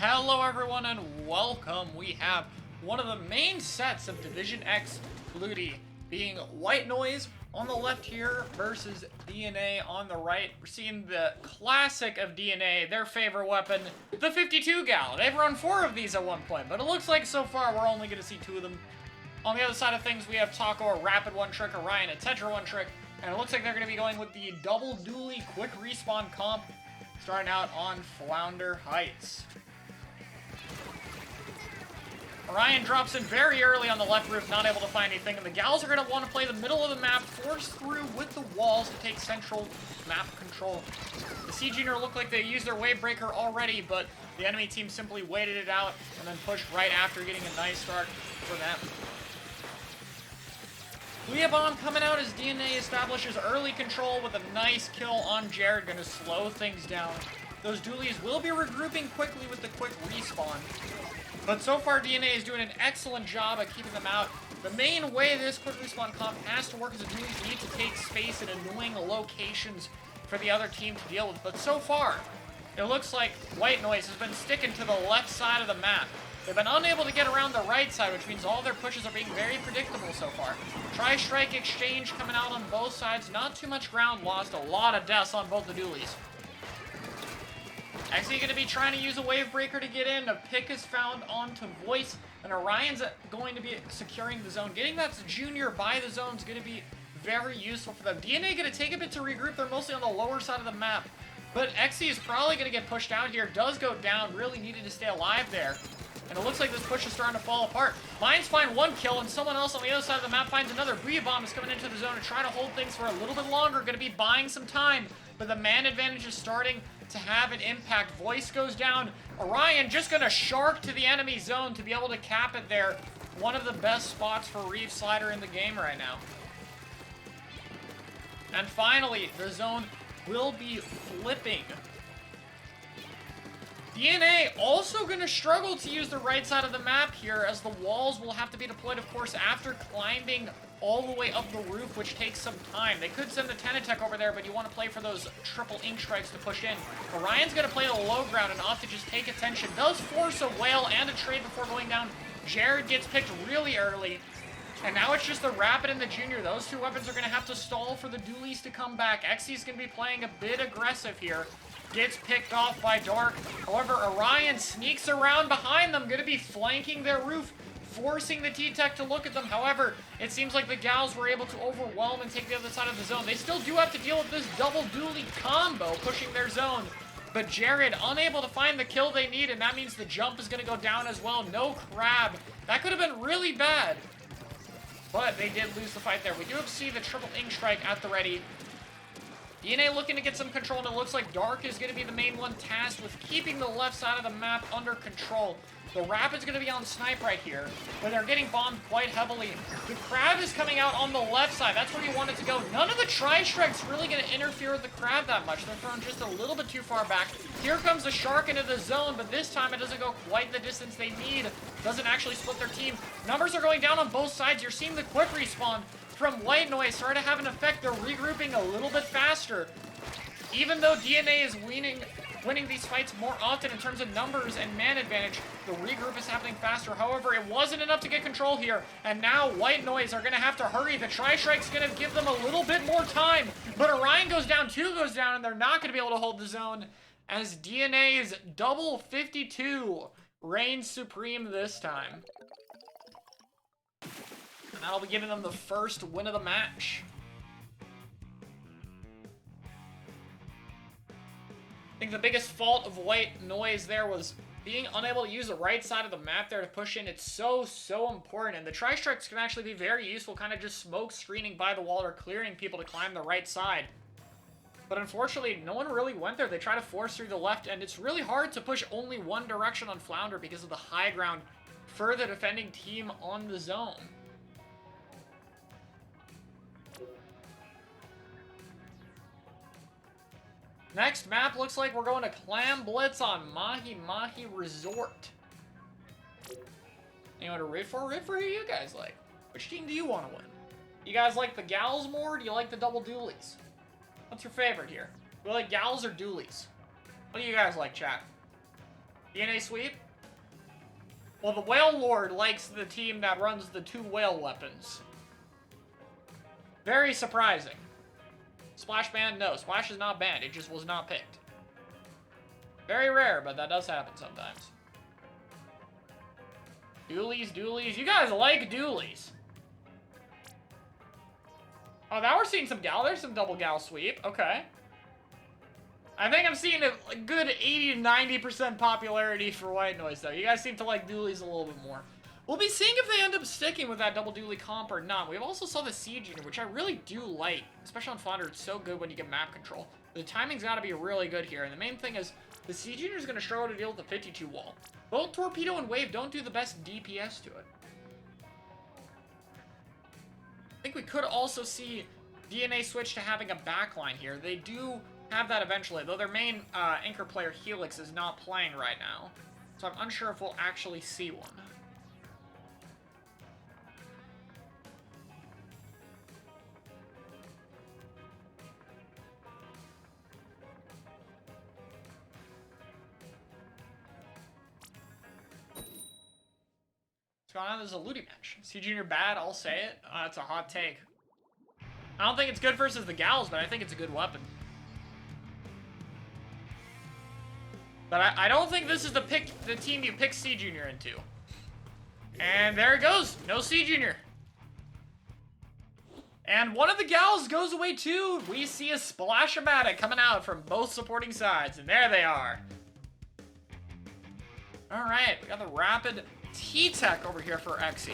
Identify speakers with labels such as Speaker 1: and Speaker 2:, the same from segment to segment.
Speaker 1: Hello everyone and welcome. We have one of the main sets of Division X LUTI being White Noise on the left here versus DNA on the right. We're seeing the classic of DNA, their favorite weapon, the 52 gal. They've run 4 of these at one point, but it looks like so far we're only going to see 2 of them. On the other side of things, we have Taco, a rapid one trick, Orion, a tetra one trick, and it looks like they're going to be going with the double dually quick respawn comp, starting out on Flounder Heights. Orion drops in very early on the left roof, not able to find anything, and the gals are going to want to play the middle of the map, force through with the walls to take central map control. The Siege Eater look like they used their wave breaker already, but the enemy team simply waited it out and then pushed right after, getting a nice start for them. Leah Bomb coming out as DNA establishes early control with a nice kill on Jared, going to slow things down. Those dualies will be regrouping quickly with the quick respawn. But so far, DNA is doing an excellent job at keeping them out. The main way this quick respawn comp has to work is the dualies need to take space in annoying locations for the other team to deal with. But so far, it looks like White Noise has been sticking to the left side of the map. They've been unable to get around the right side, which means all their pushes are being very predictable so far. Tri-strike exchange coming out on both sides. Not too much ground lost. A lot of deaths on both the dualies. Actually going to be trying to use a wave breaker to get in. A pick is found onto Voice, and Orion's going to be securing the zone. Getting that Junior by the zone is going to be very useful for them. DNA going to take a bit to regroup. They're mostly on the lower side of the map. But Xe is probably going to get pushed out here. Does go down. Really needed to stay alive there. And it looks like this push is starting to fall apart. Mines find one kill, and someone else on the other side of the map finds another. Booyah Bomb is coming into the zone to try to hold things for a little bit longer. Going to be buying some time. But the man advantage is starting to have an impact. Voice goes down. Orion just going to shark to the enemy zone to be able to cap it there. One of the best spots for Reef Slider in the game right now. And finally, the zone will be flipping. DNA also going to struggle to use the right side of the map here, as the walls will have to be deployed, of course, after climbing all the way up the roof, which takes some time. They could send the Tenatech over there, but you want to play for those triple ink strikes to push in. Orion's going to play the low ground and opt to just take attention. Does force a whale and a trade before going down. Jared gets picked really early. And now it's just the Rapid and the Junior. Those 2 weapons are going to have to stall for the dualies to come back. Xe's going to be playing a bit aggressive here. Gets picked off by Dark. However, Orion sneaks around behind them, going to be flanking their roof, forcing the T-Tech to look at them. However, it seems like the gals were able to overwhelm and take the other side of the zone. They still do have to deal with this double dually combo pushing their zone. But Jared unable to find the kill they need, and that means the jump is going to go down as well. No crab. That could have been really bad. But they did lose the fight there. We do see the triple ink strike at the ready. DNA looking to get some control, and it looks like Dark is going to be the main one tasked with keeping the left side of the map under control. The Rapid's going to be on snipe right here, but they're getting bombed quite heavily. The Crab is coming out on the left side. That's where you want it to go. None of the Tri-Strike's really going to interfere with the Crab that much. They're thrown just a little bit too far back. Here comes the Shark into the zone, but this time it doesn't go quite the distance they need. Doesn't actually split their team. Numbers are going down on both sides. You're seeing the quick respawn from White Noise start to have an effect. They're regrouping a little bit faster. Even though DNA is winning these fights more often in terms of numbers and man advantage, the regroup is happening faster. However, it wasn't enough to get control here, and now White Noise are going to have to hurry. The Tri-Strike's going to give them a little bit more time, but Orion goes down, 2 goes down, and they're not going to be able to hold the zone, as DNA's double 52 reigns supreme this time. And that'll be giving them the first win of the match. I think the biggest fault of White Noise there was being unable to use the right side of the map there to push in. It's so important, and the Tri-Strikes can actually be very useful, kind of just smoke screening by the wall or clearing people to climb the right side. But unfortunately, no one really went there. They try to force through the left, and it's really hard to push only one direction on Flounder because of the high ground for the defending team on the zone. Next map looks like we're going to Clam Blitz on Mahi Mahi Resort. Anyone to root for? Root for who you guys like. Which team do you want to win? You guys like the gals more, or do you like the double dualies? What's your favorite here? Do you like gals or dualies? What do you guys like, chat? DNA sweep? Well, the Whale Lord likes the team that runs the 2 whale weapons. Very surprising. Splash banned? No, Splash is not banned. It just was not picked. Very rare, but that does happen sometimes. Dualies, dualies. You guys like dualies. Oh, now we're seeing some gal. There's some double gal sweep. Okay. I think I'm seeing a good 80 to 90% popularity for White Noise, though. You guys seem to like dualies a little bit more. We'll be seeing if they end up sticking with that double dually comp or not. We also saw the Siege Unit, which I really do like. Especially on Flounder, it's so good when you get map control. The timing's got to be really good here. And the main thing is, the Siege Unit is going to struggle to deal with the 52 wall. Both Torpedo and Wave don't do the best DPS to it. I think we could also see DNA switch to having a backline here. They do have that eventually, though their main anchor player, Helix, is not playing right now. So I'm unsure if we'll actually see one. What's going on? This is a LUTI match. C Junior bad, I'll say it. That's a hot take. I don't think it's good versus the gals, but I think it's a good weapon. But I don't think this is the team you pick C Junior into. And there it goes. No C Junior. And one of the gals goes away too. We see a Splash-O-Matic coming out from both supporting sides. And there they are. Alright, we got the rapid T-Tech over here for Xe.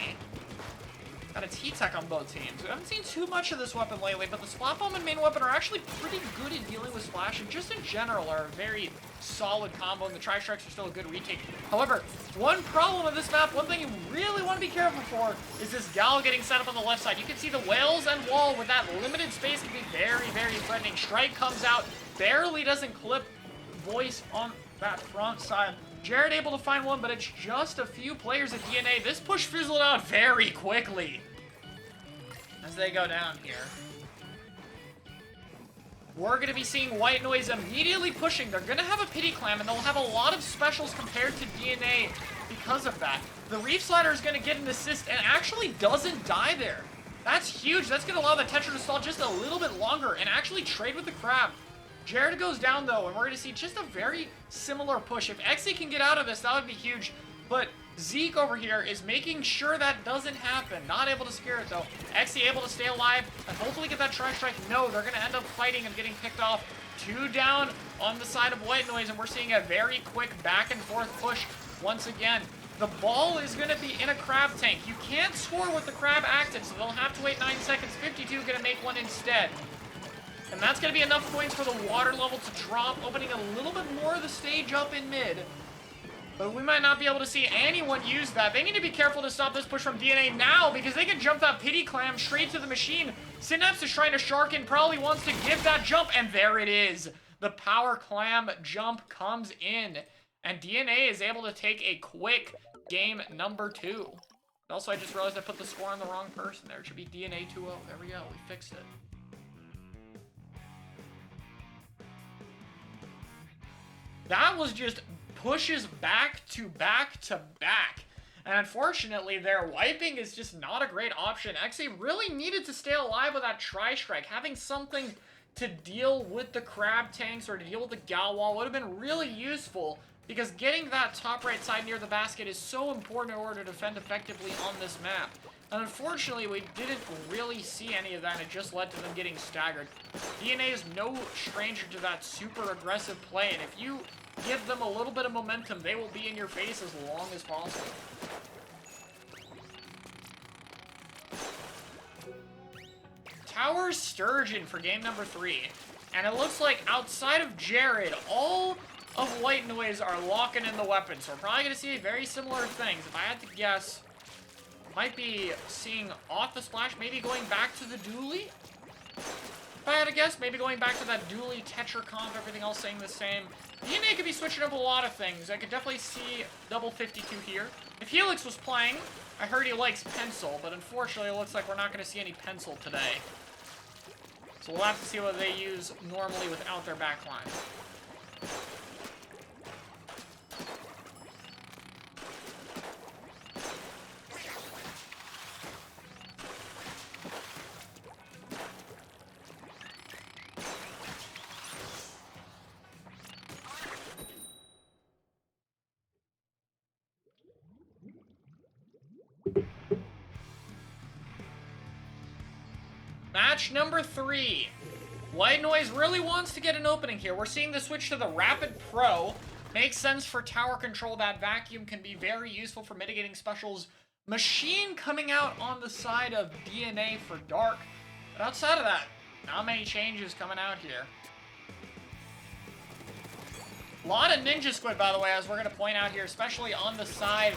Speaker 1: Got a T-Tech on both teams. We haven't seen too much of this weapon lately, but the Splat Bomb and main weapon are actually pretty good at dealing with Splash, and just in general are a very solid combo, and the Tri-Strikes are still a good retake. However, one problem with this map, one thing you really want to be careful for, is this gal getting set up on the left side. You can see the whales and wall with that limited space can be very, very threatening. Strike comes out, barely doesn't clip voice on that front side. Jared able to find one, but it's just a few players at DNA. This push fizzled out very quickly as they go down here. We're going to be seeing White Noise immediately pushing. They're going to have a pity clam, and they'll have a lot of specials compared to DNA because of that. The Reef Slider is going to get an assist and actually doesn't die there. That's huge. That's going to allow the Tetra to stall just a little bit longer and actually trade with the Crab. Jared goes down, though, and we're going to see just a very similar push. If Xe can get out of this, that would be huge. But Zeke over here is making sure that doesn't happen. Not able to scare it, though. Xe able to stay alive and hopefully get that Tri-Strike. No, they're going to end up fighting and getting picked off. 2 down on the side of White Noise, and we're seeing a very quick back-and-forth push once again. The ball is going to be in a Crab tank. You can't score with the Crab active, so they'll have to wait 9 seconds. 52 going to make one instead. And that's going to be enough points for the water level to drop, opening a little bit more of the stage up in mid. But we might not be able to see anyone use that. They need to be careful to stop this push from DNA now, because they can jump that pity clam straight to the machine. Synapse is trying to shark in, probably wants to give that jump, and there it is. The power clam jump comes in, and DNA is able to take a quick game number 2. Also, I just realized I put the score on the wrong person there. It should be DNA 2-0. There we go. We fixed it. That was just pushes back to back to back. And unfortunately, their wiping is just not a great option. Xe really needed to stay alive with that Tri-Strike. Having something to deal with the Crab tanks or to deal with the Gal Wall would have been really useful, because getting that top right side near the basket is so important in order to defend effectively on this map. And unfortunately, we didn't really see any of that, and it just led to them getting staggered. DNA is no stranger to that super aggressive play, and if you give them a little bit of momentum, they will be in your face as long as possible. Tower Sturgeon for game number 3. And it looks like outside of Jared, all of White Noise are locking in the weapon. So we're probably going to see very similar things. If I had to guess, might be seeing off the splash, maybe going back to the dually. If I had to guess, maybe going back to that dually Tetra comp, everything else staying the same. DNA could be switching up a lot of things. I could definitely see double 52 here. If Helix was playing, I heard he likes pencil, but unfortunately it looks like we're not going to see any pencil today. So we'll have to see what they use normally without their backline. Match number 3. White Noise really wants to get an opening here. We're seeing the switch to the Rapid Pro. Makes sense for tower control. That vacuum can be very useful for mitigating specials. Machine coming out on the side of DNA for Dark. But outside of that, not many changes coming out here. A lot of Ninja Squid, by the way, as we're going to point out here, especially on the side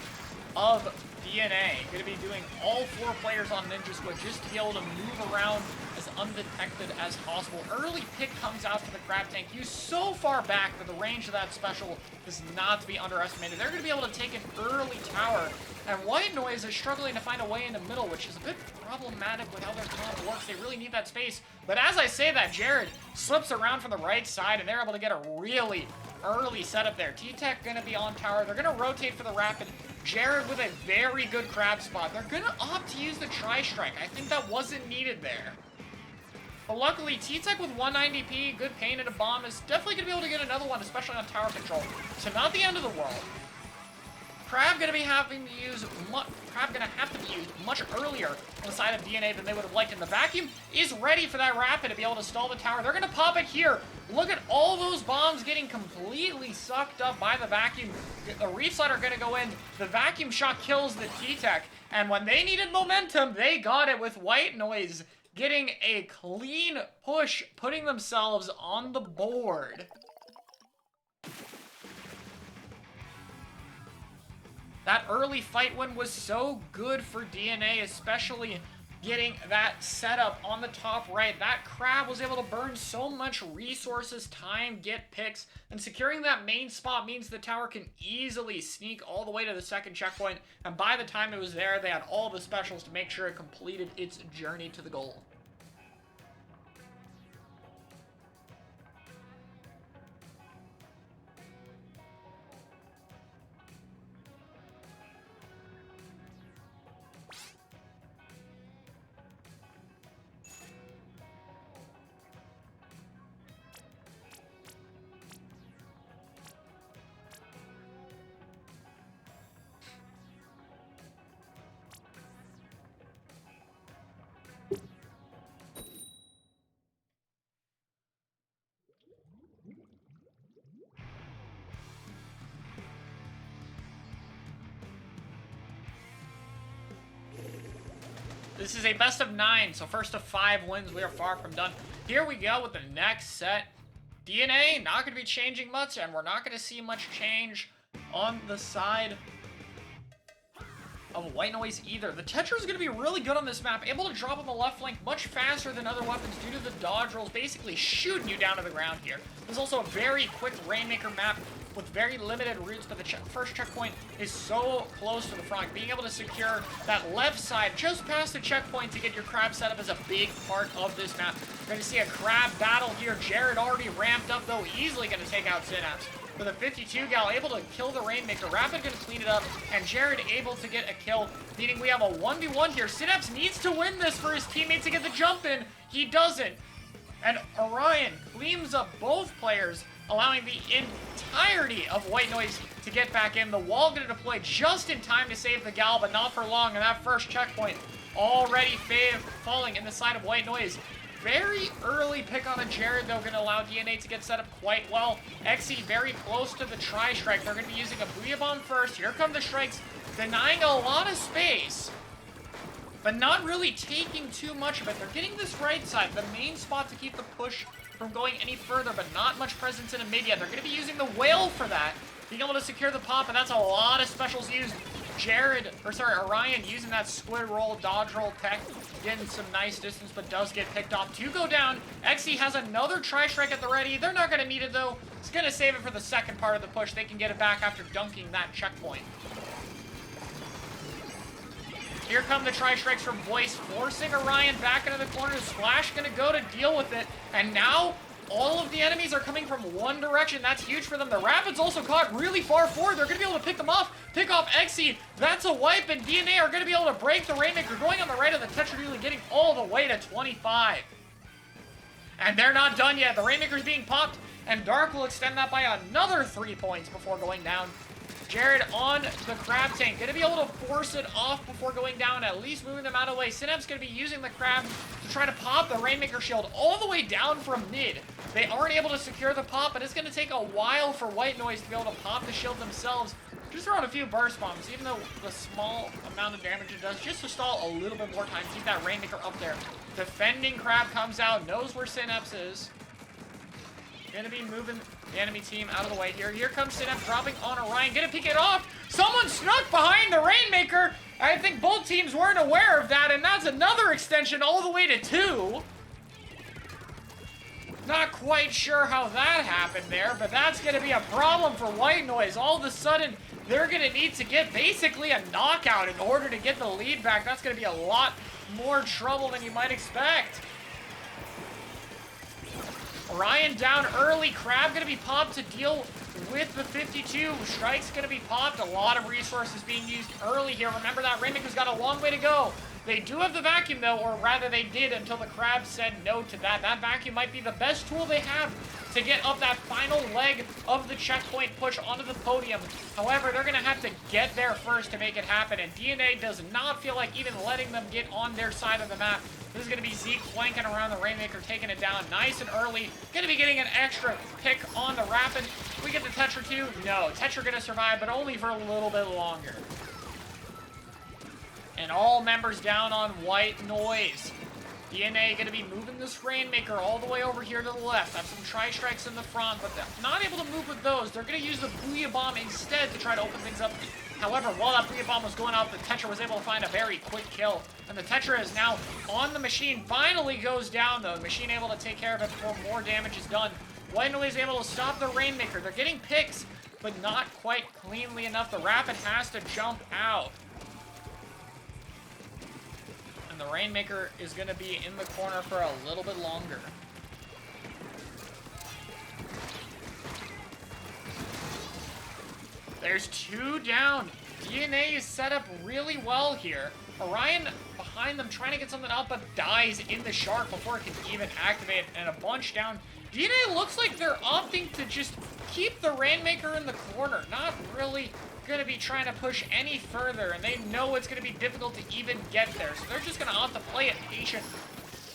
Speaker 1: of DNA. Going to be doing all 4 players on Ninja Squid just to be able to move around as undetected as possible. Early pick comes out for the Crab Tank. Used so far back that the range of that special is not to be underestimated. They're going to be able to take an early tower. And White Noise is struggling to find a way in the middle, which is a bit problematic with how their comp works. They really need that space. But as I say that, Jared slips around from the right side, and they're able to get a really early setup there. T-Tech going to be on tower. They're going to rotate for the Rapid. Jared with a very good crab spot. They're going to opt to use the Tri-Strike. I think that wasn't needed there. But luckily, T-Tech with 190p, good pain and a bomb, is definitely going to be able to get another one, especially on tower control. So not the end of the world. Crab going to have to be used much earlier on the side of DNA than they would have liked. And the vacuum is ready for that Rapid to be able to stall the tower. They're going to pop it here. Look at all those bombs getting completely sucked up by the vacuum. The Reef Slide are going to go in. The vacuum shot kills the T-Tech. And when they needed momentum, they got it with White Noise getting a clean push, putting themselves on the board. That early fight win was so good for DNA, especially getting that setup on the top right. That Crab was able to burn so much resources, time, get picks, and securing that main spot means the tower can easily sneak all the way to the second checkpoint, and by the time it was there, they had all the specials to make sure it completed its journey to the goal. This is a best of 9, so first of 5 wins. We are far from done. Here we go with the next set. DNA, not going to be changing much, and we're not going to see much change on the side of White Noise either. The Tetra is going to be really good on this map, able to drop on the left flank much faster than other weapons due to the dodge rolls, basically shooting you down to the ground here. There's also a very quick Rainmaker map with very limited routes, but the first checkpoint is so close to the front. Being able to secure that left side just past the checkpoint to get your Crab setup is a big part of this map. We're going to see a Crab battle here. Jared already ramped up, though, easily going to take out Synapse. With a 52 gal, able to kill the Rainmaker. Rapid going to clean it up, and Jared able to get a kill, meaning we have a 1v1 here. Synapse needs to win this for his teammates to get the jump in. He doesn't. And Orion cleans up both players, allowing the entirety of White Noise to get back in. The wall going to deploy just in time to save the gal, but not for long. And that first checkpoint already falling in the side of White Noise. Very early pick on a Jared, though, going to allow DNA to get set up quite well. Xe very close to the Tri-Strike. They're going to be using a Booyah Bomb first. Here come the strikes, denying a lot of space, but not really taking too much of it. They're getting this right side, the main spot to keep the push from going any further, but not much presence in a mid yet. They're going to be using the Whale for that, being able to secure the pop, and that's a lot of specials used. Orion using that squid roll, dodge roll tech, getting some nice distance, but does get picked off. 2 go down. Xe has another Tri-Strike at the ready. They're not going to need it, though. It's going to save it for the second part of the push. They can get it back after dunking that checkpoint. Here come the Tri-Strikes from Voice, forcing Orion back into the corner. Splash going to go to deal with it, and now all of the enemies are coming from one direction. That's huge for them. The Rapids also caught really far forward. They're going to be able to pick them off. Pick off Xe. That's a wipe, and DNA are going to be able to break the Rainmaker. Going on the right of the Tetradually, getting all the way to 25. And they're not done yet. The Rainmaker's being popped, and Dark will extend that by another 3 points before going down. Jared on the crab tank. Gonna be able to force it off before going down, at least moving them out of the way. Synapse gonna be using the crab to try to pop the Rainmaker shield all the way down from mid. They aren't able to secure the pop, but it's gonna take a while for White Noise to be able to pop the shield themselves. Just throwing a few burst bombs, even though the small amount of damage it does, just to stall a little bit more time, keep that Rainmaker up there. Defending crab comes out, knows where Synapse is. Gonna be moving the enemy team out of the way here. Here comes Synapse dropping on Orion. Gonna pick it off. Someone snuck behind the Rainmaker. I think both teams weren't aware of that, and that's another extension all the way to 2. Not quite sure how that happened there, but that's gonna be a problem for White Noise. All of a sudden, they're gonna need to get basically a knockout in order to get the lead back. That's gonna be a lot more trouble than you might expect. Orion down early. Crab gonna be popped to deal with the 52. Strike's gonna be popped. A lot of resources being used early here. Remember that Rainmaker's got a long way to go. They do have the vacuum though, or rather they did until the crab said no to that. That vacuum might be the best tool they have to get up that final leg of the checkpoint push onto the podium. However, they're gonna have to get there first to make it happen, and DNA does not feel like even letting them get on their side of the map. This is gonna be Zeke flanking around the Rainmaker, taking it down nice and early. Gonna be getting an extra pick on the Rapid. We get the Tetra too? No, Tetra gonna survive, but only for a little bit longer. And all members down on White Noise. DNA gonna be moving this Rainmaker all the way over here to the left. Have some tri-strikes in the front, but they're not able to move with those. They're gonna use the Booyah Bomb instead to try to open things up. However, while that Booyah Bomb was going off, the Tetra was able to find a very quick kill. And the Tetra is now on the machine. Finally goes down, though. The machine able to take care of it before more damage is done. White Noise able to stop the Rainmaker. They're getting picks, but not quite cleanly enough. The Rapid has to jump out. And the Rainmaker is going to be in the corner for a little bit longer. There's 2 down. DNA is set up really well here. Orion behind them trying to get something out, but dies in the shark before it can even activate, and a bunch down. DNA looks like they're opting to just keep the Rainmaker in the corner. Not really going to be trying to push any further, and they know it's going to be difficult to even get there. So they're just going to opt to play it patient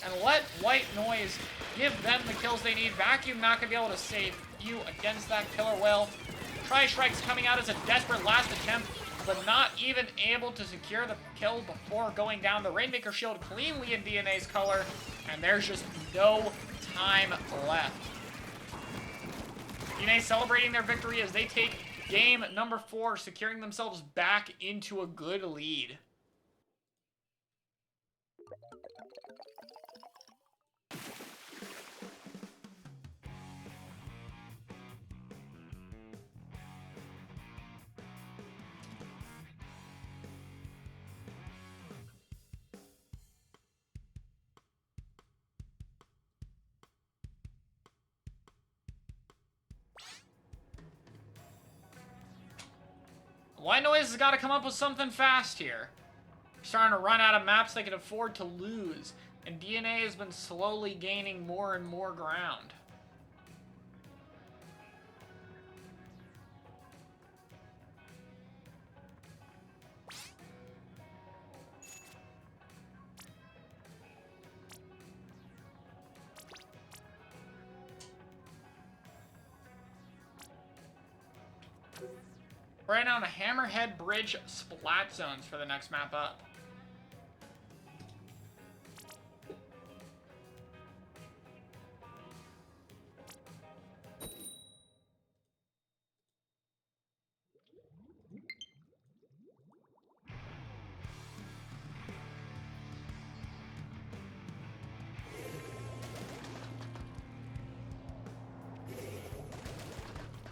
Speaker 1: and let White Noise give them the kills they need. Vacuum not going to be able to save you against that Killer Whale. Tri-Strike's coming out as a desperate last attempt, but not even able to secure the kill before going down. The Rainmaker shield cleanly in DNA's color, and there's just no time left. DNA celebrating their victory as they take game number 4, securing themselves back into a good lead. White Noise has got to come up with something fast here. Starting to run out of maps they can afford to lose, and DNA has been slowly gaining more and more ground. Right now on a Hammerhead Bridge splat zones for the next map up.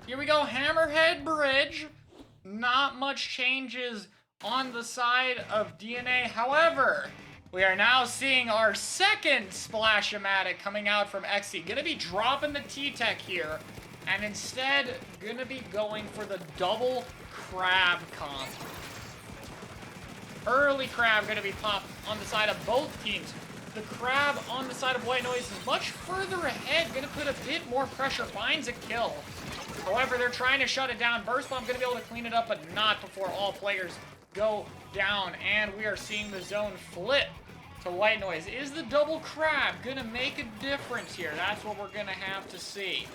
Speaker 1: Here we go, Hammerhead Bridge. Not much changes on the side of DNA. However, we are now seeing our second Splash-O-Matic coming out from XC. Gonna be dropping the T-Tech here, and instead gonna be going for the double crab comp. Early crab gonna be popped on the side of both teams. The crab on the side of White Noise is much further ahead, gonna put a bit more pressure, finds a kill. However, they're trying to shut it down. Burst Bomb going to be able to clean it up, but not before all players go down. And we are seeing the zone flip to White Noise. Is the double crab going to make a difference here? That's what we're going to have to see.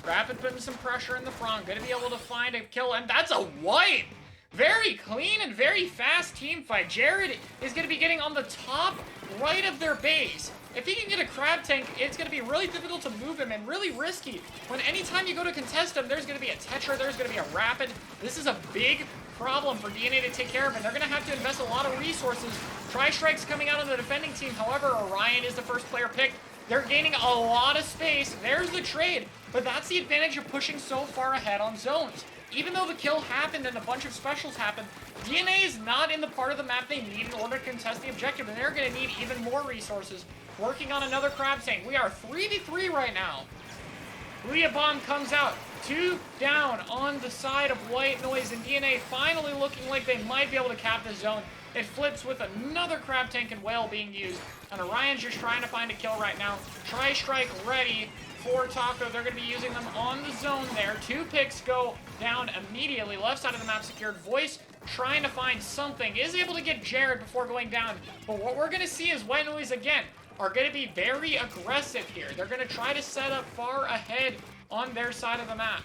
Speaker 1: Rapid putting some pressure in the front. Going to be able to find a kill, and that's a wipe! Very clean and very fast team fight. Jared is going to be getting on the top right of their base. If he can get a crab tank, it's going to be really difficult to move him and really risky. When anytime you go to contest him, there's going to be a Tetra, there's going to be a Rapid. This is a big problem for DNA to take care of, and they're going to have to invest a lot of resources. Tri-Strike's coming out on the defending team. However, Orion is the first player picked. They're gaining a lot of space. There's the trade, but that's the advantage of pushing so far ahead on zones. Even though the kill happened and a bunch of specials happened, DNA is not in the part of the map they need in order to contest the objective, and they're going to need even more resources. Working on another crab tank. We are 3v3 right now. Luya Bomb comes out. 2 down on the side of White Noise, and DNA finally looking like they might be able to cap the zone. It flips with another crab tank and whale being used, and Orion's just trying to find a kill right now. Tri-Strike ready for Taco. They're going to be using them on the zone there. 2 picks go down immediately. Left side of the map secured. Voice trying to find something. Is able to get Jared before going down. But what we're going to see is White Noise again are going to be very aggressive here. They're going to try to set up far ahead on their side of the map.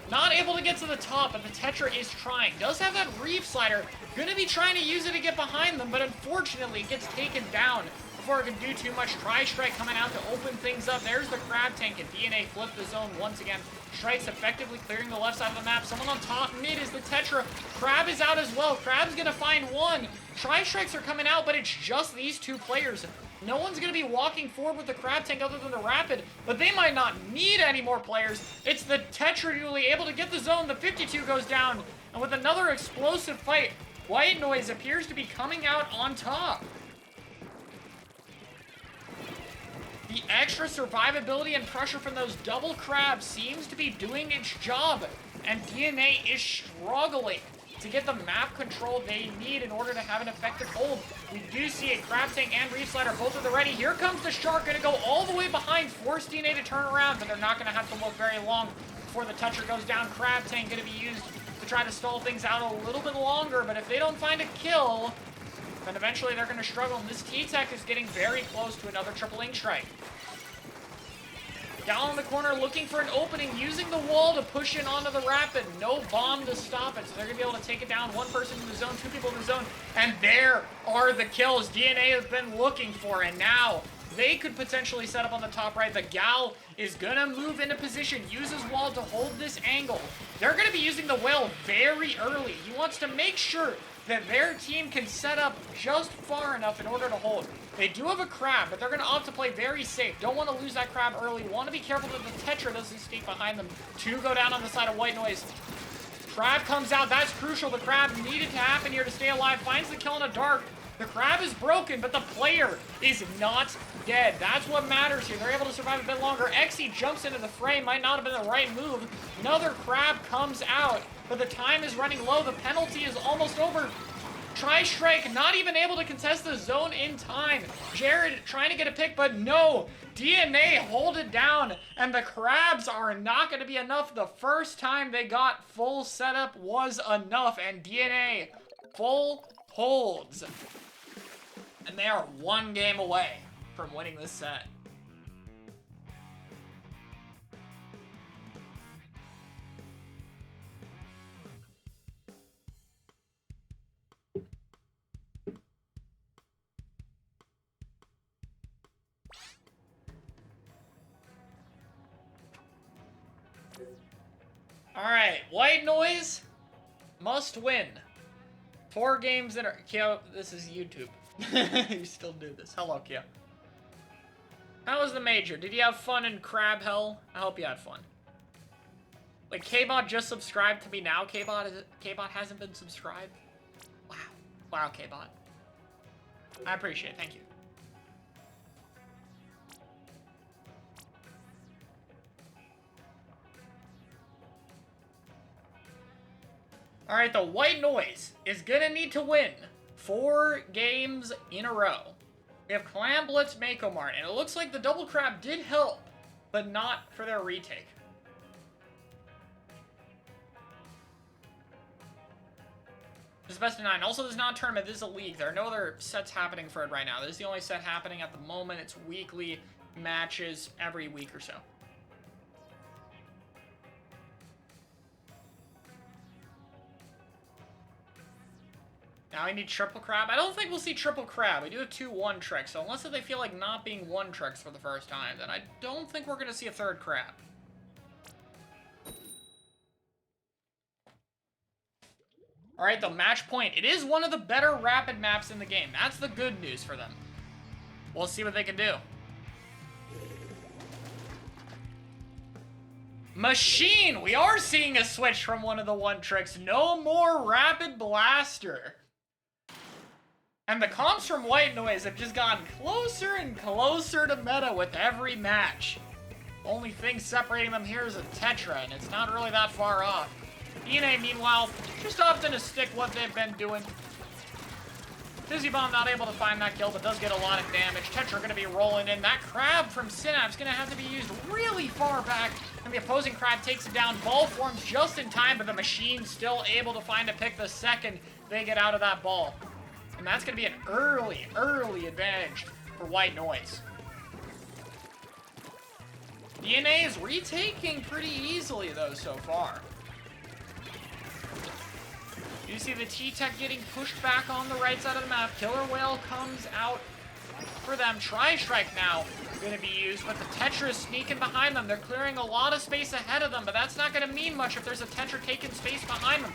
Speaker 1: Not able to get to the top, but the Tetra is trying. Does have that Reef Slider. Going to be trying to use it to get behind them, but unfortunately it gets taken down before it can do too much. Tri-Strike coming out to open things up. There's the crab tank, and DNA flip the zone once again. Strike's effectively clearing the left side of the map. Someone on top mid is the Tetra. Crab is out as well. Crab's gonna find one. Tri-Strikes are coming out, but it's just these 2 players. No one's gonna be walking forward with the crab tank other than the Rapid, but they might not need any more players. It's the Tetra newly able to get the zone. The 52 goes down, and with another explosive fight, White Noise appears to be coming out on top. The extra survivability and pressure from those double crabs seems to be doing its job, and DNA is struggling to get the map control they need in order to have an effective hold. We do see a crab tank and Reef Slider both at the ready. Here comes the Shark, gonna go all the way behind, force DNA to turn around, but they're not gonna have to look very long before the Tetra goes down. Crab tank gonna be used to try to stall things out a little bit longer, but if they don't find a kill, then eventually they're gonna struggle, and this T-Tech is getting very close to another triple ink strike. Down in the corner, looking for an opening, using the wall to push in onto the Rapid. No bomb to stop it, so they're going to be able to take it down. 1 person in the zone, 2 people in the zone, and there are the kills DNA has been looking for, and now they could potentially set up on the top right. The Gal is going to move into position, uses wall to hold this angle. They're going to be using the whale very early. He wants to make sure that their team can set up just far enough in order to hold. They do have a crab, but they're going to opt to play very safe. Don't want to lose that crab early. Want to be careful that the Tetra doesn't sneak behind them. 2 go down on the side of White Noise. Crab comes out. That's crucial. The crab needed to happen here to stay alive. Finds the kill in the dark. The crab is broken, but the player is not dead. That's what matters here. They're able to survive a bit longer. Xe jumps into the frame. Might not have been the right move. Another crab comes out, but the time is running low. The penalty is almost over. Tri-Strike not even able to contest the zone in time. Jared trying to get a pick, but no. DNA hold it down, and the crabs are not going to be enough. The first time they got full setup was enough, and DNA full holds. And they are 1 game away from winning this set. Alright, White Noise must win. 4 games in a... Kyo, this is YouTube. You still do this. Hello, Kyo. How was the major? Did you have fun in Crab Hell? I hope you had fun. Wait, K-Bot just subscribed to me now? K-Bot hasn't been subscribed? Wow. Wow, K-Bot. I appreciate it. Thank you. Alright, the White Noise is gonna need to win 4 games in a row We have Clam Blitz Mako Mart, and it looks like the double crab did help, but not for their retake. This is best of 9. Also, this is not a tournament, this is a league. There are no other sets happening for it right now. This is the only set happening at the moment. It's weekly matches every week or so. Now we need triple crab. I don't think we'll see triple crab. We do have 2 1-tricks, so unless they feel like not being 1-tricks for the first time, then I don't think we're going to see a third crab. Alright, the match point. It is one of the better rapid maps in the game. That's the good news for them. We'll see what they can do. Machine! We are seeing a switch from one of the 1-tricks. No more Rapid Blaster. And the comps from White Noise have just gotten closer and closer to meta with every match. Only thing separating them here is a Tetra, and it's not really that far off. DNA, meanwhile, just opting to stick what they've been doing. Fizzy Bomb not able to find that kill, but does get a lot of damage. Tetra going to be rolling in. That crab from Synapse going to have to be used really far back, and the opposing crab takes it down. Ball forms just in time, but the machine's still able to find a pick the second they get out of that ball. And that's going to be an early advantage for White Noise. DNA is retaking pretty easily, though, so far. You see the T-Tech getting pushed back on the right side of the map. Killer Whale comes out for them. Tri-Strike now going to be used, but the Tetra is sneaking behind them. They're clearing a lot of space ahead of them, but that's not going to mean much if there's a Tetra taking space behind them.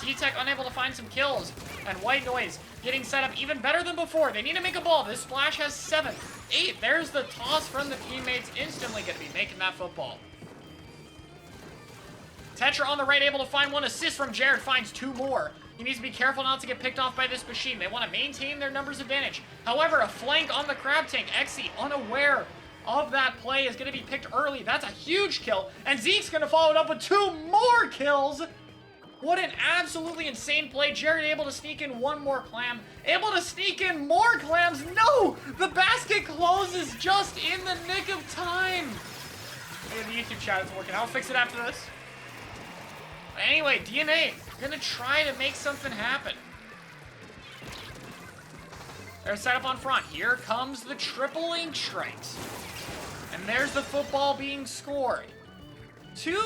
Speaker 1: T-Tech unable to find some kills, and White Noise getting set up even better than before. They need to make a ball. This splash has 7, 8. There's the toss from the teammates. Instantly going to be making that football. Tetra on the right, able to find 1 assist from Jared, finds 2 more. He needs to be careful not to get picked off by this machine. They want to maintain their numbers advantage. However, a flank on the crab tank. Exy, unaware of that play, is going to be picked early. That's a huge kill. And Zeke's going to follow it up with 2 more kills. What an absolutely insane play. Jared able to sneak in 1 more clam. Able to sneak in more clams. No! The basket closes just in the nick of time. Hey, the YouTube chat isn't working. I'll fix it after this. Anyway, DNA gonna try to make something happen. They're set up on front. Here comes the triple ink strikes. And there's the football being scored. 2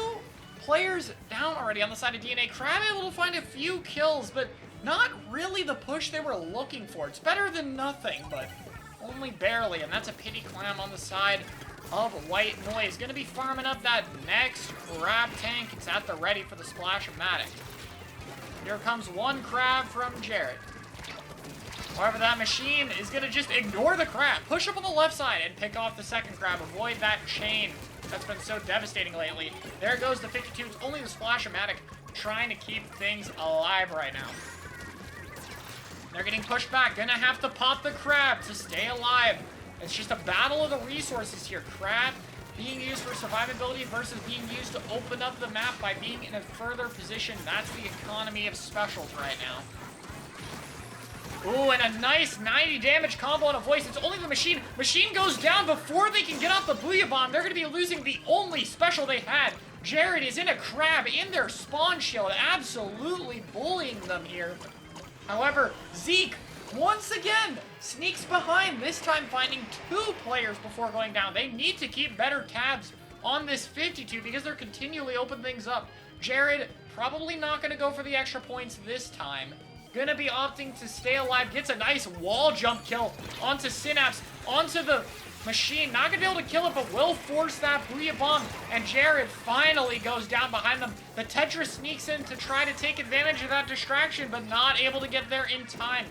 Speaker 1: players down already on the side of DNA. Crab able to find a few kills, but not really the push they were looking for. It's better than nothing, but only barely. And that's a pity clam on the side of White Noise. Gonna be farming up that next crab tank. It's at the ready for the splash-o-matic. Here comes 1 crab from Jared. However, that machine is gonna just ignore the crab, push up on the left side, and pick off the second crab. Avoid that chain that's been so devastating lately. There goes the 52. It's only the splash-o-matic trying to keep things alive right now. They're getting pushed back. Gonna have to pop the crab to stay alive. It's just a battle of the resources here. Crab being used for survivability versus being used to open up the map by being in a further position. That's the economy of specials right now. Ooh, and a nice 90 damage combo on a voice. It's only the machine. Machine goes down before they can get off the Booyah Bomb. They're going to be losing the only special they had. Jared is in a crab in their spawn shield, absolutely bullying them here. However, Zeke, once again, sneaks behind, this time finding 2 players before going down. They need to keep better tabs on this 52 because they're continually opening things up. Jared probably not going to go for the extra points this time. Gonna be opting to stay alive. Gets a nice wall jump kill onto Synapse, onto the machine. Not gonna be able to kill it, but will force that Booyah Bomb. And Jared finally goes down behind them. The Tetra sneaks in to try to take advantage of that distraction, but not able to get there in time.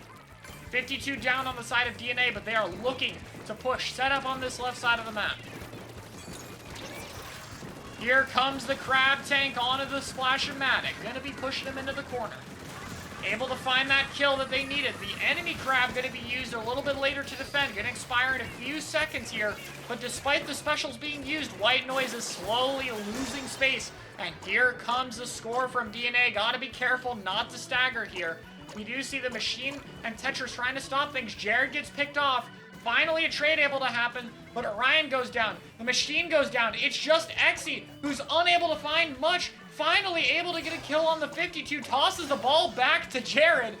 Speaker 1: 52 down on the side of DNA, but they are looking to push. Set up on this left side of the map. Here comes the crab tank onto the splash-o-matic. Gonna be pushing him into the corner. Able to find that kill that they needed. The enemy crab going to be used a little bit later to defend. Going to expire in a few seconds here. But despite the specials being used, White Noise is slowly losing space. And here comes the score from DNA. Got to be careful not to stagger here. We do see the machine and Tetra trying to stop things. Jared gets picked off. Finally a trade able to happen, but Orion goes down. The machine goes down. It's just Exy, who's unable to find much. Finally able to get a kill on the 52. Tosses the ball back to Jared.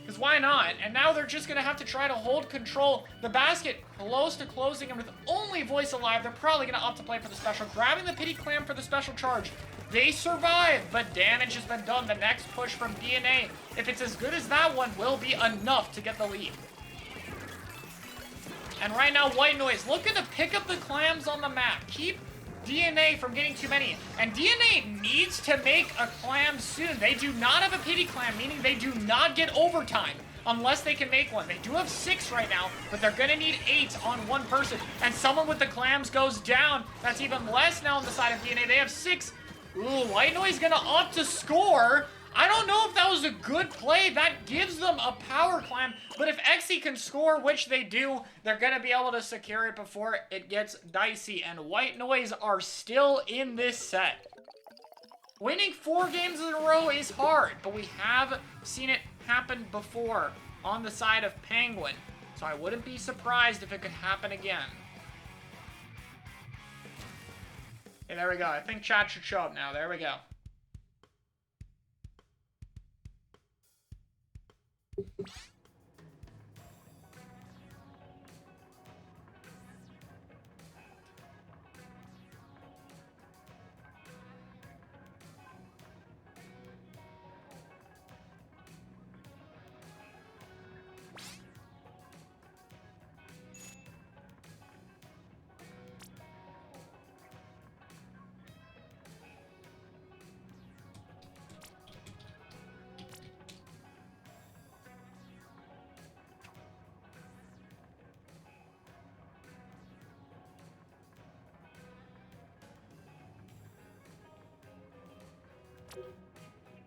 Speaker 1: Because why not? And now they're just going to have to try to hold control. The basket close to closing, and with only Voice alive, they're probably going to opt to play for the special. Grabbing the Pity Clam for the special charge. They survive, but damage has been done. The next push from DNA, if it's as good as that one, will be enough to get the lead. And right now, White Noise looking to pick up the clams on the map. Keep DNA from getting too many. And DNA needs to make a clam soon. They do not have a Pity Clam, meaning they do not get overtime unless they can make one. They do have 6 right now, but they're going to need 8 on one person. And someone with the clams goes down. That's even less now on the side of DNA. They have 6. Ooh, White Noise going to opt to score. I don't know if that was a good play. That gives them a power clam. But if Exy can score, which they do, they're going to be able to secure it before it gets dicey. And White Noise are still in this set. Winning 4 games in a row is hard, but we have seen it happen before on the side of Penguin. So I wouldn't be surprised if it could happen again. Okay, there we go. I think chat should show up now. There we go.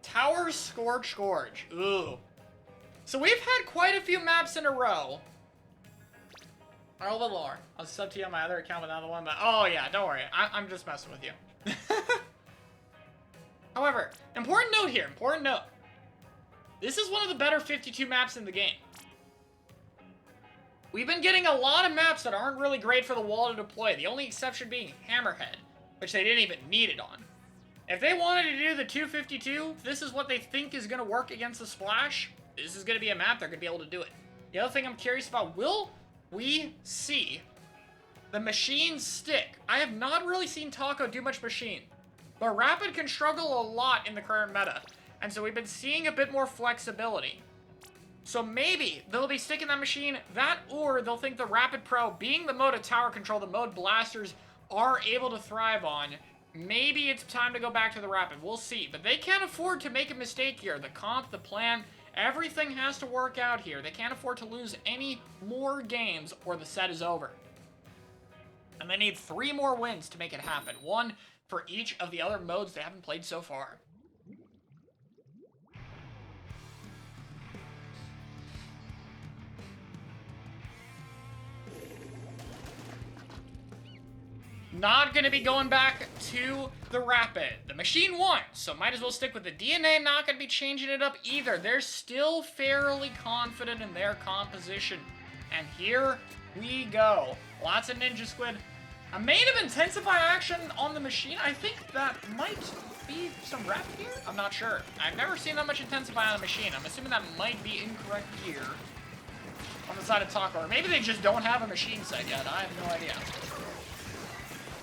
Speaker 1: Tower Scorch Gorge. Ooh. So we've had quite a few maps in a row. A little bit lower. I'll sub to you on my other account with another one, but oh yeah, don't worry. I'm just messing with you. However, important note here, important note. This is one of the better 52 maps in the game. We've been getting a lot of maps that aren't really great for the wall to deploy, the only exception being Hammerhead, which they didn't even need it on. If they wanted to do the 252, this is what they think is going to work against the Splash, this is going to be a map they're going to be able to do it. The other thing I'm curious about, will we see the machine stick? I have not really seen Taco do much machine, but Rapid can struggle a lot in the current meta, and so we've been seeing a bit more flexibility. So maybe they'll be sticking that machine, that or they'll think the Rapid Pro, being the mode of tower control, the mode blasters are able to thrive on, maybe it's time to go back to the Rapid. We'll see. But they can't afford to make a mistake here. The comp, the plan, everything has to work out here. They can't afford to lose any more games or the set is over. And they need 3 more wins to make it happen. 1 for each of the other modes they haven't played so far. Not going to be going back to the Rapid. The machine won, so might as well stick with the DNA. Not going to be changing it up either. They're still fairly confident in their composition. And here we go. Lots of Ninja Squid. A main of Intensify action on the machine. I think that might be some Rapid here? I'm not sure. I've never seen that much Intensify on a machine. I'm assuming that might be incorrect here. On the side of Taco. Or maybe they just don't have a machine set yet. I have no idea.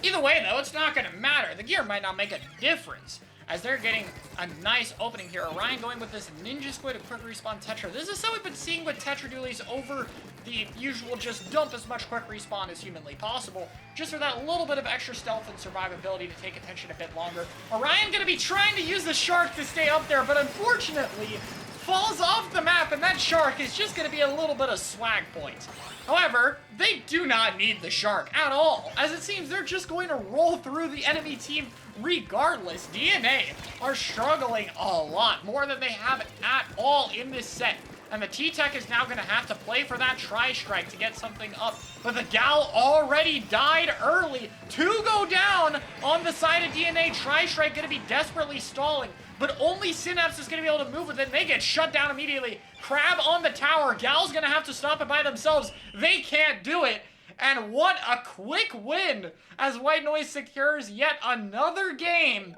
Speaker 1: Either way, though, it's not going to matter. The gear might not make a difference, as they're getting a nice opening here. Orion going with this Ninja Squid, a quick respawn Tetra. This is how we've been seeing with Tetra dualies over the usual just dump as much quick respawn as humanly possible, just for that little bit of extra stealth and survivability to take attention a bit longer. Orion going to be trying to use the Shark to stay up there, but unfortunately falls off the map, and that Shark is just going to be a little bit of swag points. However, they do not need the Shark at all, as it seems they're just going to roll through the enemy team regardless. DNA are struggling a lot, more than they have at all in this set. And the T-Tech is now going to have to play for that Tri-Strike to get something up. But the Gal already died early. 2 go down on the side of DNA. Tri-Strike going to be desperately stalling. But only Synapse is going to be able to move with it. They get shut down immediately. Crab on the tower. Gal's going to have to stop it by themselves. They can't do it. And what a quick win as White Noise secures yet another game.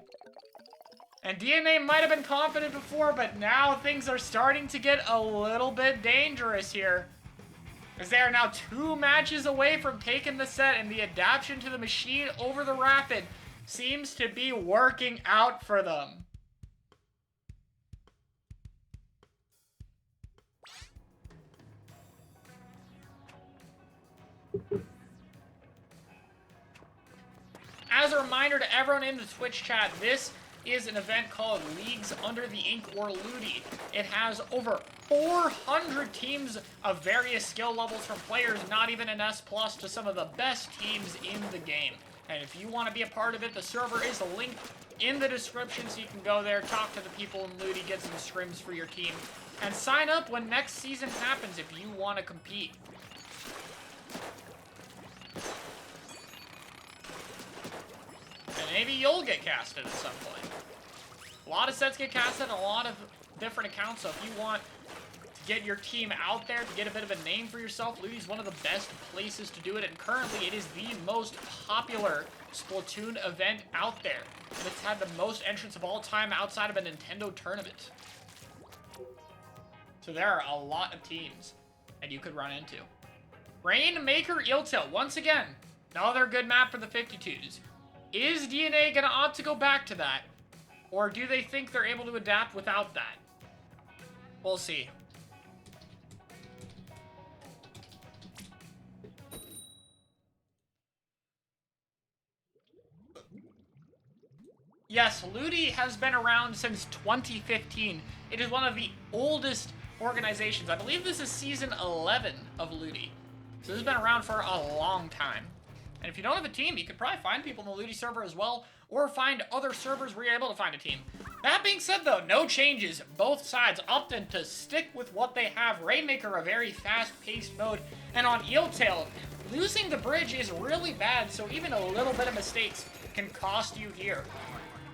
Speaker 1: And DNA might have been confident before, but now things are starting to get a little bit dangerous here. As they are now 2 matches away from taking the set, and the adaptation to the machine over the Rapid seems to be working out for them. As a reminder to everyone in the Twitch chat, this is an event called Leagues Under the Ink, or LUTI. It has over 400 teams of various skill levels, from players not even an S+ to some of the best teams in the game. And if you want to be a part of it, the server is linked in the description, so you can go there, talk to the people in LUTI, get some scrims for your team, and sign up when next season happens if you want to compete. And maybe you'll get casted at some point. A lot of sets get casted on a lot of different accounts, so if you want to get your team out there, to get a bit of a name for yourself, LUTI is one of the best places to do it, and currently it is the most popular Splatoon event out there. And it's had the most entrants of all time outside of a Nintendo tournament. So there are a lot of teams that you could run into. Rainmaker Eeltail, once again, another good map for the 52s. Is DNA going to opt to go back to that? Or do they think they're able to adapt without that? We'll see. Yes, LUTI has been around since 2015. It is one of the oldest organizations. I believe this is season 11 of LUTI. So this has been around for a long time. And if you don't have a team, you could probably find people in the LUTI server as well, or find other servers where you're able to find a team. That being said, though, no changes. Both sides opted to stick with what they have. Rainmaker, a very fast-paced mode, and on Eeltail, losing the bridge is really bad, so even a little bit of mistakes can cost you here.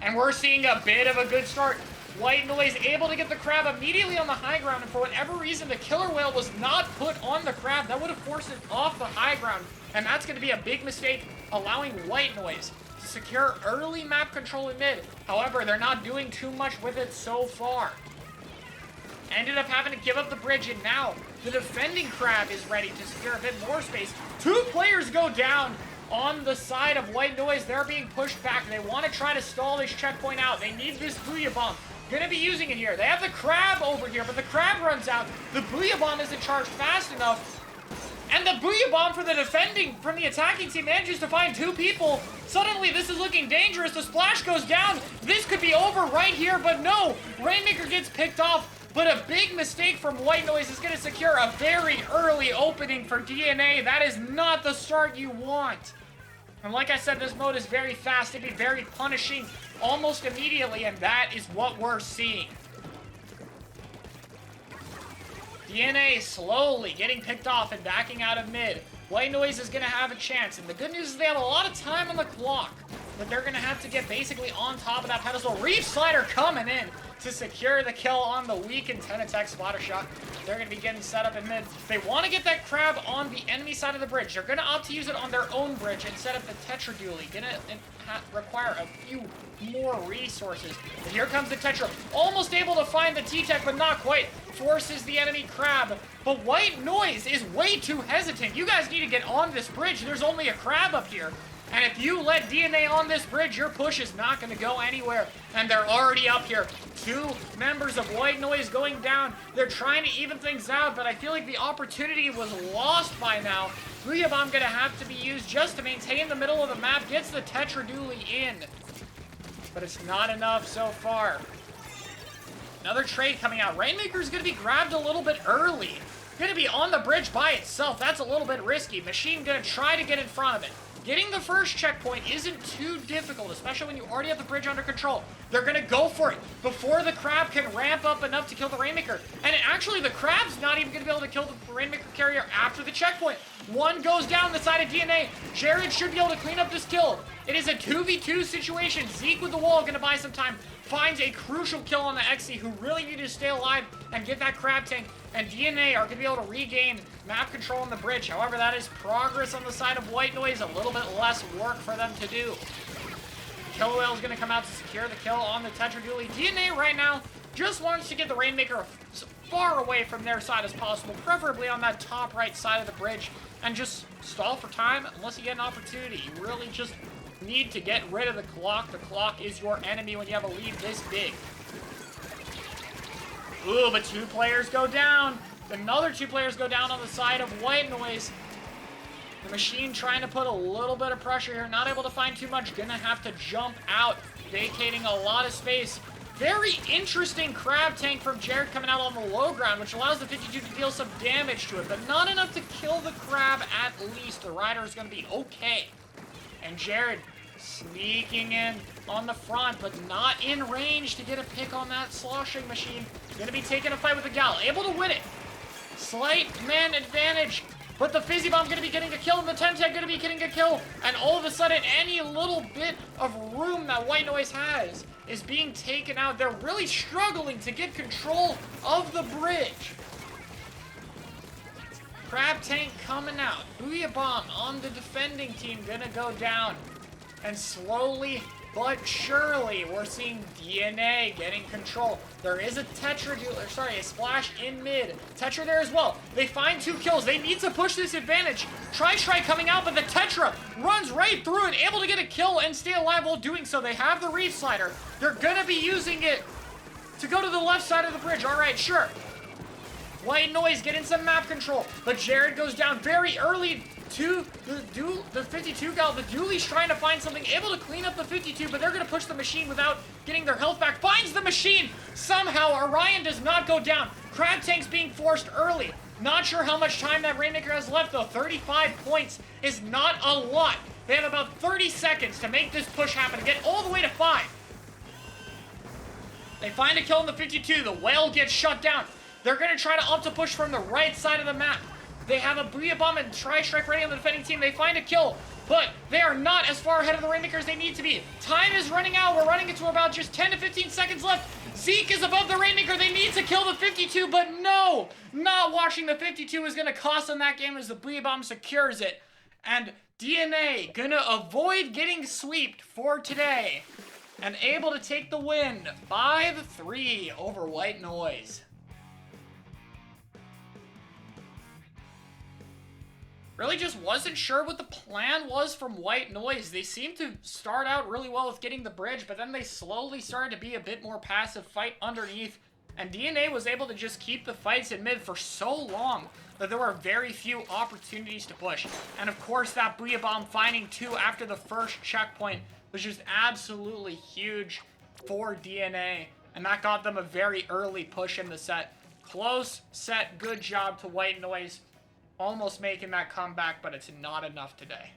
Speaker 1: And we're seeing a bit of a good start. White Noise able to get the Crab immediately on the high ground, and for whatever reason, the Killer Whale was not put on the Crab. That would have forced it off the high ground, and that's going to be a big mistake, allowing White Noise to secure early map control in mid. However, they're not doing too much with it so far. Ended up having to give up the bridge, and now the defending Crab is ready to secure a bit more space. 2 players go down on the side of White Noise. They're being pushed back. They want to try to stall this checkpoint out. They need this Booyah Bomb. Gonna be using it here. They have the Crab over here, but the Crab runs out. The Booyah Bomb isn't charged fast enough. And the Booyah Bomb from the attacking team manages to find 2 people. Suddenly, this is looking dangerous. The splash goes down. This could be over right here, but no. Rainmaker gets picked off, but a big mistake from White Noise is gonna secure a very early opening for DNA. That is not the start you want. And like I said, this mode is very fast. It'd be very punishing almost immediately, and that is what we're seeing. DNA slowly getting picked off and backing out of mid. White Noise is going to have a chance, and the good news is they have a lot of time on the clock, but they're going to have to get basically on top of that pedestal. Reef Slider coming in to secure the kill on the weak and 10 attack spotter shot. They're going to be getting set up in mid. They want to get that Crab on the enemy side of the bridge. They're going to opt to use it on their own bridge and set up the Tetra Dually. Going to require a few more resources. But here comes the Tetra. Almost able to find the T-Tech, but not quite. Forces the enemy Crab. But White Noise is way too hesitant. You guys need to get on this bridge. There's only a Crab up here. And if you let DNA on this bridge, your push is not going to go anywhere. And they're already up here. 2 members of White Noise going down. They're trying to even things out, but I feel like the opportunity was lost by now. Booyah Bomb going to have to be used just to maintain the middle of the map. Gets the Tetra Dually in. But it's not enough so far. Another trade coming out. Rainmaker's going to be grabbed a little bit early. Going to be on the bridge by itself. That's a little bit risky. Machine going to try to get in front of it. Getting the first checkpoint isn't too difficult, especially when you already have the bridge under control. They're gonna go for it before the crab can ramp up enough to kill the Rainmaker. And actually, the crab's not even gonna be able to kill the Rainmaker carrier after the checkpoint. One goes down the side of DNA. Jared should be able to clean up this kill. It is a 2v2 situation. Zeke with the wall gonna buy some time. Finds a crucial kill on the XC, who really needed to stay alive and get that crab tank. And DNA are gonna be able to regain map control on the bridge. However, that is progress on the side of White Noise. A little bit less work for them to do. Killer Whale is gonna come out to secure the kill on the Tetra Dually. DNA right now just wants to get the Rainmaker as far away from their side as possible, preferably on that top right side of the bridge, and just stall for time unless you get an opportunity. You really just need to get rid of the clock. The clock is your enemy when you have a lead this big. Ooh, but 2 players go down. Another 2 players go down on the side of White Noise. The machine trying to put a little bit of pressure here. Not able to find too much. Gonna have to jump out, vacating a lot of space. Very interesting crab tank from Jared coming out on the low ground, which allows the 52 to deal some damage to it, but not enough to kill the crab at least. The rider is gonna be okay. And Jared sneaking in on the front, but not in range to get a pick on that sloshing machine. Gonna be taking a fight with the gal, able to win it. Slight man advantage, but the Fizzy Bomb gonna be getting a kill, and the Temtech gonna be getting a kill, and all of a sudden, any little bit of room that White Noise has is being taken out. They're really struggling to get control of the bridge. Crab tank coming out. Booyah Bomb on the defending team gonna go down. And slowly but surely, we're seeing DNA getting control. There is a a splash in mid. Tetra there as well. They find 2 kills. They need to push this advantage. Tri-Strike coming out, but the Tetra runs right through it, able to get a kill and stay alive while doing so. They have the Reef Slider. They're gonna be using it to go to the left side of the bridge. All right, sure. White Noise getting some map control, but Jared goes down very early to the 52 gal. The Dually's trying to find something, able to clean up the 52, but they're going to push the machine without getting their health back. Finds the machine! Somehow, Orion does not go down. Crab Tank's being forced early. Not sure how much time that Rainmaker has left, though. 35 points is not a lot. They have about 30 seconds to make this push happen, to get all the way to 5. They find a kill in the 52. The Whale gets shut down. They're going to try to up to push from the right side of the map. They have a Booyah Bomb and Tri-Strike ready on the defending team. They find a kill, but they are not as far ahead of the Rainmaker as they need to be. Time is running out. We're running into about just 10 to 15 seconds left. Zeke is above the Rainmaker. They need to kill the 52, but no! Not watching the 52 is going to cost them that game as the Booyah Bomb secures it. And DNA gonna avoid getting sweeped for today and able to take the win 5-3 over White Noise. Really just wasn't sure what the plan was from White Noise. They seemed to start out really well with getting the bridge, but then they slowly started to be a bit more passive, fight underneath, and DNA was able to just keep the fights in mid for so long that there were very few opportunities to push. And of course, that Booyah Bomb finding 2 after the first checkpoint was just absolutely huge for DNA, and that got them a very early push in the set. Close set, good job to White Noise. Almost making that comeback, but it's not enough today.